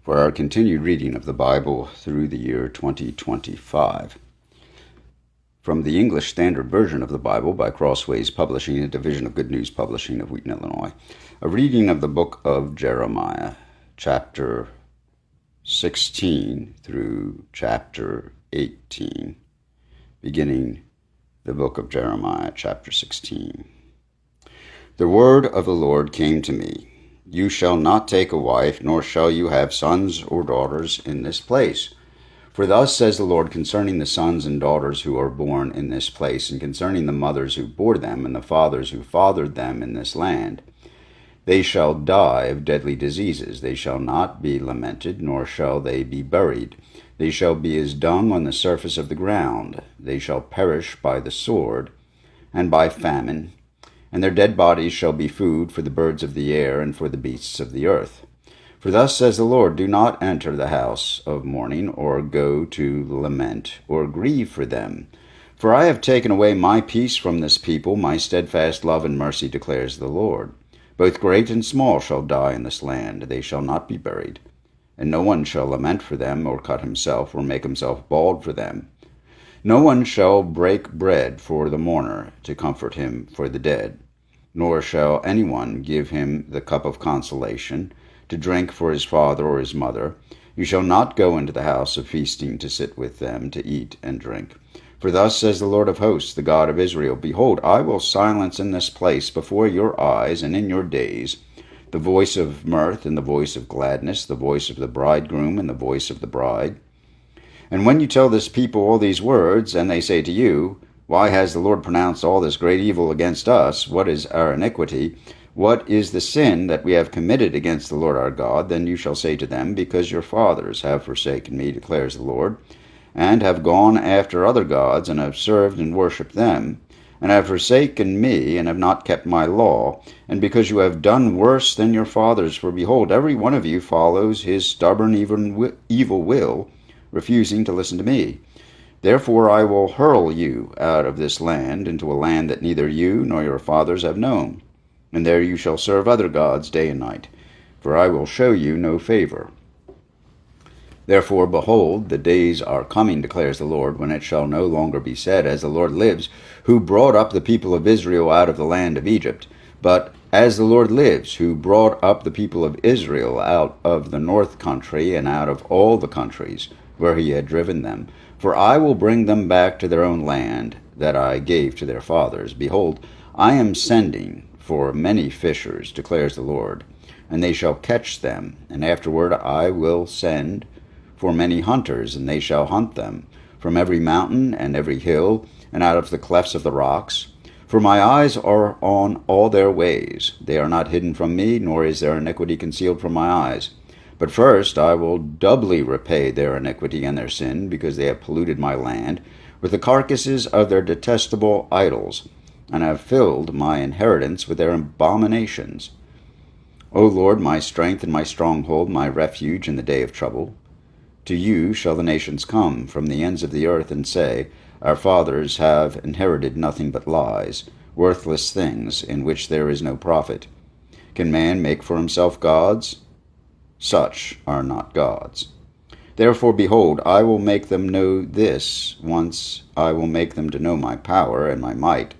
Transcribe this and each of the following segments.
for our continued reading of the Bible through the year 2025. From the English Standard Version of the Bible by Crossways Publishing, a division of Good News Publishing of Wheaton, Illinois, a reading of the book of Jeremiah, chapter 16 through chapter 18, beginning the book of Jeremiah, chapter 16. The word of the Lord came to me. You shall not take a wife, nor shall you have sons or daughters in this place. For thus says the Lord concerning the sons and daughters who are born in this place, and concerning the mothers who bore them, and the fathers who fathered them in this land. They shall die of deadly diseases. They shall not be lamented, nor shall they be buried. They shall be as dung on the surface of the ground. They shall perish by the sword and by famine, and their dead bodies shall be food for the birds of the air and for the beasts of the earth. For thus says the Lord, do not enter the house of mourning, or go to lament, or grieve for them. For I have taken away my peace from this people, my steadfast love and mercy, declares the Lord. Both great and small shall die in this land. They shall not be buried. And no one shall lament for them, or cut himself, or make himself bald for them. No one shall break bread for the mourner, to comfort him for the dead, nor shall anyone give him the cup of consolation, to drink for his father or his mother. You shall not go into the house of feasting to sit with them, to eat and drink. For thus says the Lord of hosts, the God of Israel, behold, I will silence in this place before your eyes and in your days the voice of mirth and the voice of gladness, the voice of the bridegroom and the voice of the bride. And when you tell this people all these words, and they say to you, why has the Lord pronounced all this great evil against us? What is our iniquity? What is the sin that we have committed against the Lord our God? Then you shall say to them, because your fathers have forsaken me, declares the Lord, and have gone after other gods, and have served and worshipped them, and have forsaken me, and have not kept my law, and because you have done worse than your fathers, for behold, every one of you follows his stubborn evil will, refusing to listen to me. Therefore I will hurl you out of this land into a land that neither you nor your fathers have known, and there you shall serve other gods day and night, for I will show you no favor. Therefore, behold, the days are coming, declares the Lord, when it shall no longer be said, as the Lord lives, who brought up the people of Israel out of the land of Egypt, but as the Lord lives, who brought up the people of Israel out of the north country and out of all the countries where he had driven them. For I will bring them back to their own land that I gave to their fathers. Behold, I am sending for many fishers, declares the Lord, and they shall catch them. And afterward I will send for many hunters, and they shall hunt them from every mountain and every hill, and out of the clefts of the rocks. For my eyes are on all their ways. They are not hidden from me, nor is their iniquity concealed from my eyes. But first I will doubly repay their iniquity and their sin, because they have polluted my land with the carcasses of their detestable idols, and have filled my inheritance with their abominations. O Lord, my strength and my stronghold, my refuge in the day of trouble. To you shall the nations come from the ends of the earth, and say, our fathers have inherited nothing but lies, worthless things in which there is no profit. Can man make for himself gods? Such are not gods. Therefore, behold, I will make them know this. Once I will make them to know my power and my might,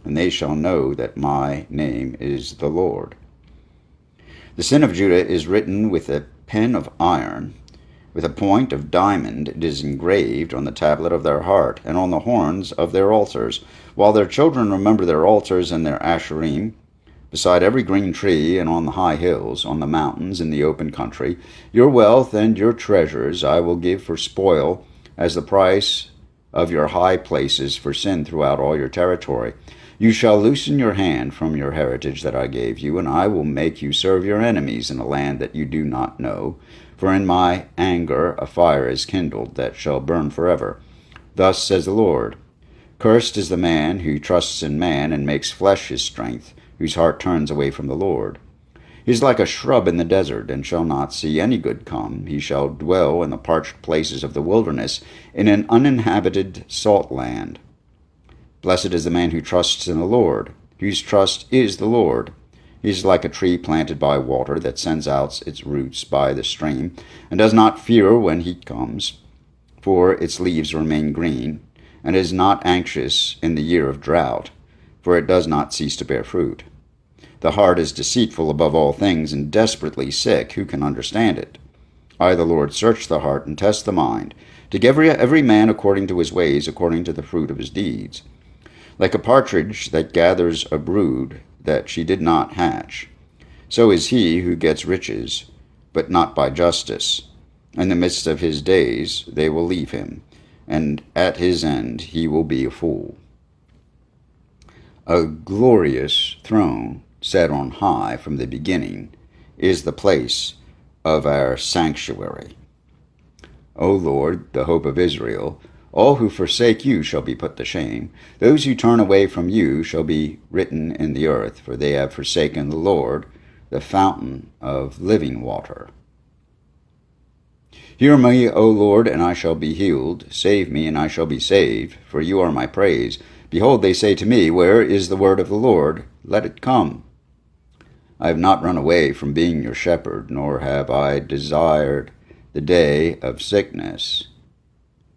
and they shall know that my name is the Lord. The sin of Judah is written with a pen of iron. With a point of diamond it is engraved on the tablet of their heart, and on the horns of their altars, while their children remember their altars and their asherim, beside every green tree and on the high hills, on the mountains in the open country. Your wealth and your treasures I will give for spoil, as the price of your high places for sin throughout all your territory. You shall loosen your hand from your heritage that I gave you, and I will make you serve your enemies in a land that you do not know. For in my anger a fire is kindled that shall burn forever. Thus says the Lord, cursed is the man who trusts in man and makes flesh his strength, whose heart turns away from the Lord. He is like a shrub in the desert, and shall not see any good come. He shall dwell in the parched places of the wilderness, in an uninhabited salt land. Blessed is the man who trusts in the Lord, whose trust is the Lord. He is like a tree planted by water that sends out its roots by the stream, and does not fear when heat comes, for its leaves remain green, and is not anxious in the year of drought, for it does not cease to bear fruit. The heart is deceitful above all things, and desperately sick. Who can understand it? I, the Lord, search the heart and test the mind, to give every man according to his ways, according to the fruit of his deeds. Like a partridge that gathers a brood that she did not hatch, so is he who gets riches, but not by justice. In the midst of his days they will leave him, and at his end he will be a fool. A glorious throne set on high from the beginning is the place of our sanctuary. O Lord, the hope of Israel, all who forsake you shall be put to shame. Those who turn away from you shall be written in the earth, for they have forsaken the Lord, the fountain of living water. Hear me, O Lord, and I shall be healed. Save me, and I shall be saved, for you are my praise. Behold, they say to me, where is the word of the Lord? Let it come. I have not run away from being your shepherd, nor have I desired the day of sickness.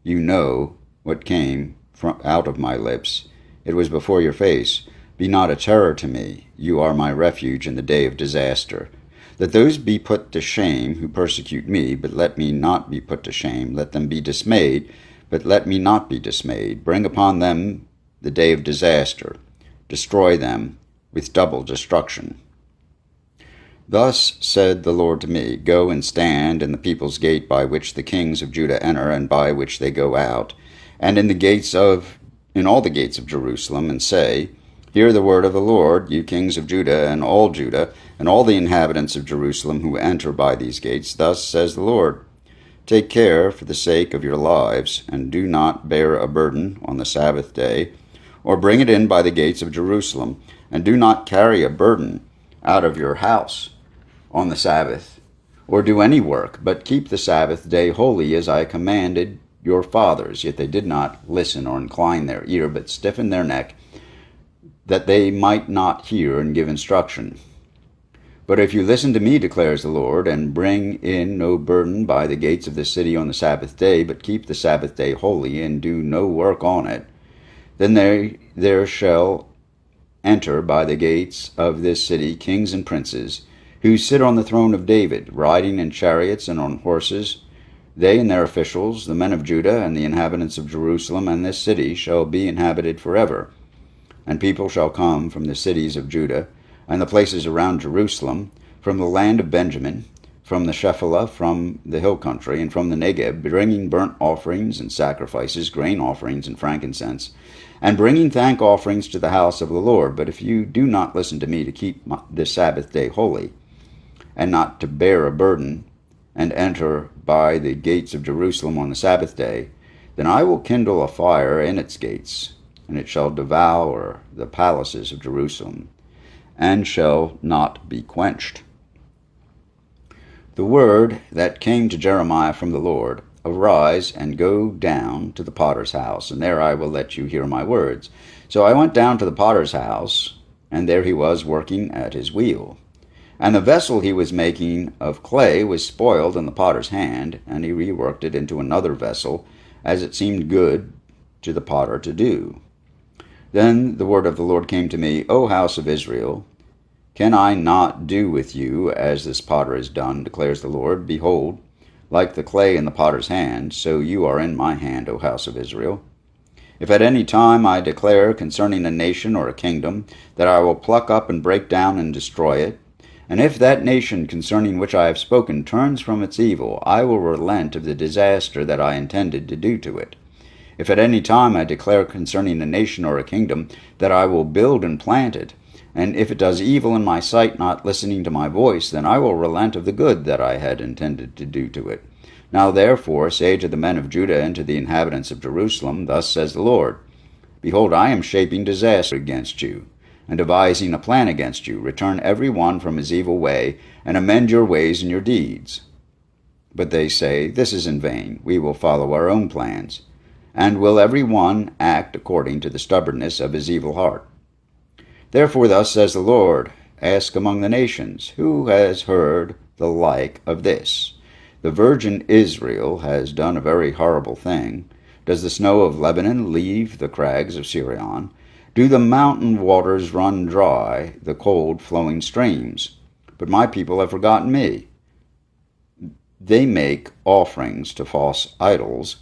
You know what came out of my lips. It was before your face. Be not a terror to me. You are my refuge in the day of disaster. Let those be put to shame who persecute me, but let me not be put to shame. Let them be dismayed, but let me not be dismayed. Bring upon them the day of disaster. Destroy them with double destruction. Thus said the Lord to me, Go and stand in the people's gate by which the kings of Judah enter, and by which they go out, and in all the gates of Jerusalem, and say, Hear the word of the Lord, you kings of Judah, and all the inhabitants of Jerusalem who enter by these gates. Thus says the Lord, Take care for the sake of your lives, and do not bear a burden on the Sabbath day, or bring it in by the gates of Jerusalem, and do not carry a burden out of your house on the Sabbath, or do any work, but keep the Sabbath day holy, as I commanded your fathers. Yet they did not listen or incline their ear, but stiffened their neck, that they might not hear and give instruction. But if you listen to me, declares the Lord, and bring in no burden by the gates of the city on the Sabbath day, but keep the Sabbath day holy, and do no work on it, then there shall enter by the gates of this city kings and princes, who sit on the throne of David, riding in chariots and on horses. They and their officials, the men of Judah and the inhabitants of Jerusalem, and this city shall be inhabited forever. And people shall come from the cities of Judah, and the places around Jerusalem, from the land of Benjamin, from the Shephelah, from the hill country, and from the Negeb, bringing burnt offerings and sacrifices, grain offerings and frankincense, and bringing thank offerings to the house of the Lord. But if you do not listen to me to keep the Sabbath day holy, and not to bear a burden, and enter by the gates of Jerusalem on the Sabbath day, then I will kindle a fire in its gates, and it shall devour the palaces of Jerusalem, and shall not be quenched. The word that came to Jeremiah from the Lord, Arise and go down to the potter's house, and there I will let you hear my words. So I went down to the potter's house, and there he was working at his wheel. And the vessel he was making of clay was spoiled in the potter's hand, and he reworked it into another vessel, as it seemed good to the potter to do. Then the word of the Lord came to me, O house of Israel, can I not do with you as this potter has done, declares the Lord? Behold, like the clay in the potter's hand, so you are in my hand, O house of Israel. If at any time I declare concerning a nation or a kingdom that I will pluck up and break down and destroy it, and if that nation concerning which I have spoken turns from its evil, I will relent of the disaster that I intended to do to it. If at any time I declare concerning a nation or a kingdom that I will build and plant it, and if it does evil in my sight, not listening to my voice, then I will relent of the good that I had intended to do to it. Now therefore say to the men of Judah and to the inhabitants of Jerusalem, Thus says the Lord, Behold, I am shaping disaster against you, and devising a plan against you. Return every one from his evil way, and amend your ways and your deeds. But they say, This is in vain. We will follow our own plans. And will every one act according to the stubbornness of his evil heart? Therefore thus says the Lord, Ask among the nations, who has heard the like of this? The virgin Israel has done a very horrible thing. Does the snow of Lebanon leave the crags of Sirion? Do the mountain waters run dry, the cold flowing streams? But my people have forgotten me. They make offerings to false idols.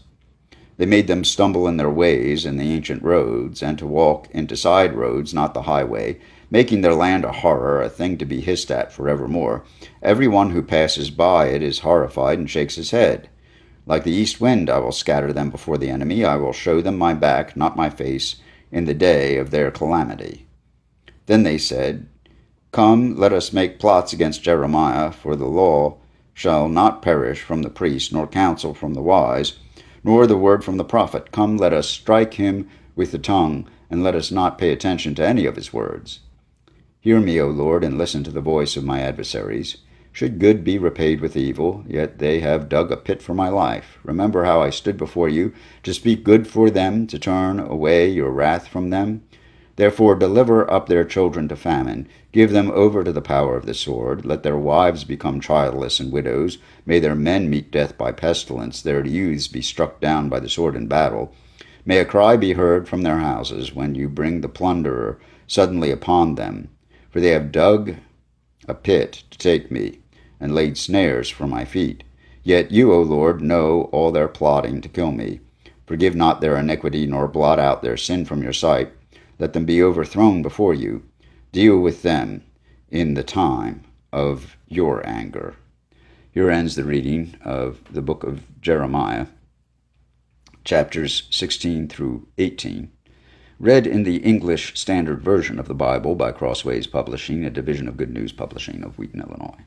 They made them stumble in their ways in the ancient roads, and to walk into side roads, not the highway, making their land a horror, a thing to be hissed at forevermore. Every one who passes by it is horrified and shakes his head. Like the east wind I will scatter them before the enemy. I will show them my back, not my face, in the day of their calamity. Then they said, Come, let us make plots against Jeremiah, for the law shall not perish from the priest, nor counsel from the wise, nor the word from the prophet. Come, let us strike him with the tongue, and let us not pay attention to any of his words. Hear me, O Lord, and listen to the voice of my adversaries. Should good be repaid with evil, yet they have dug a pit for my life. Remember how I stood before you to speak good for them, to turn away your wrath from them. Therefore deliver up their children to famine. Give them over to the power of the sword. Let their wives become childless and widows. May their men meet death by pestilence, their youths be struck down by the sword in battle. May a cry be heard from their houses when you bring the plunderer suddenly upon them. For they have dug a pit to take me, and laid snares for my feet. Yet you, O Lord, know all their plotting to kill me. Forgive not their iniquity, nor blot out their sin from your sight. Let them be overthrown before you. Deal with them in the time of your anger. Here ends the reading of the book of Jeremiah, chapters 16 through 18, read in the English Standard Version of the Bible by Crossways Publishing, a division of Good News Publishing of Wheaton, Illinois.